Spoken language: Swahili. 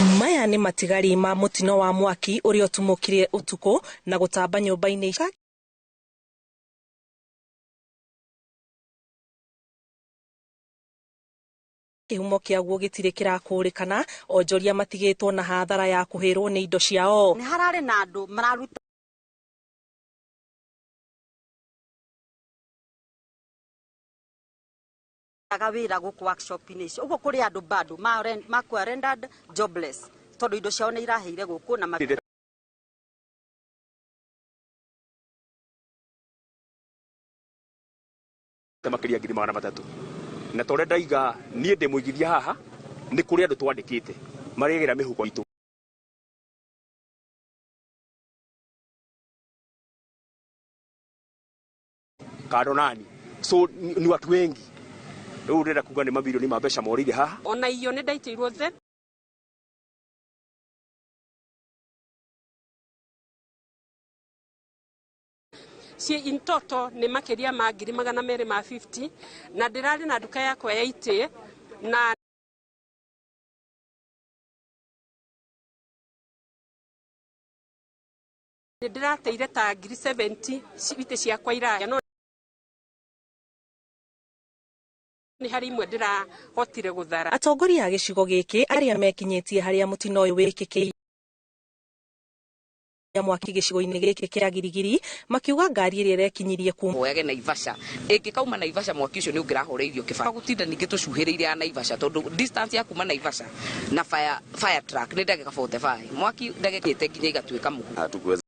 Maya ni matigari ma mutino wa mwaki uria utumukire utuko na gutamba nyumba-ini kihumo kiaguo gitire kirakurikana onjoria matigitwo na hathara ya kuhirwo ni indo ciao. Ni harare na andu mararuta agawira guku workshop ini icio ugo kuri andu bado makwa rendered jobless tondu indo ciao ni iraheire guku na makiria ngiri magana matatu na tore ndaiga nie ndi muigithia haha ni kuri andu twandikite marigira mihuko itu kado nani so ni watu wengi riu ndenda kuga ni mabilioni ma mbeca morire haha ona iyo ni ndaitirwo the si in total ni makiria ma ngiri magana meri ma 50 na ndirari na duka yakwa ya 80 na ndirateire ta ngiri 70 cibite ciakwa iraya no ni hari imwe ndirahotire guthara. Atongoria a gicigo giki aria mekinyitie haria mutino uyu wikiki ya mwaki gicigo-ini giki kia Girigiri makiuga ngari iria irekinyirie kuoyage Naivasha ingikauma Naivasha mwaki ucio ni ungirahoreirio kibara gutinda ningi tucuhiriire ya Naivasha tondu distance ya kuma Naivasha na fire truck ni ndagika 45 mwaki ndagikite nginya igatuika muhu.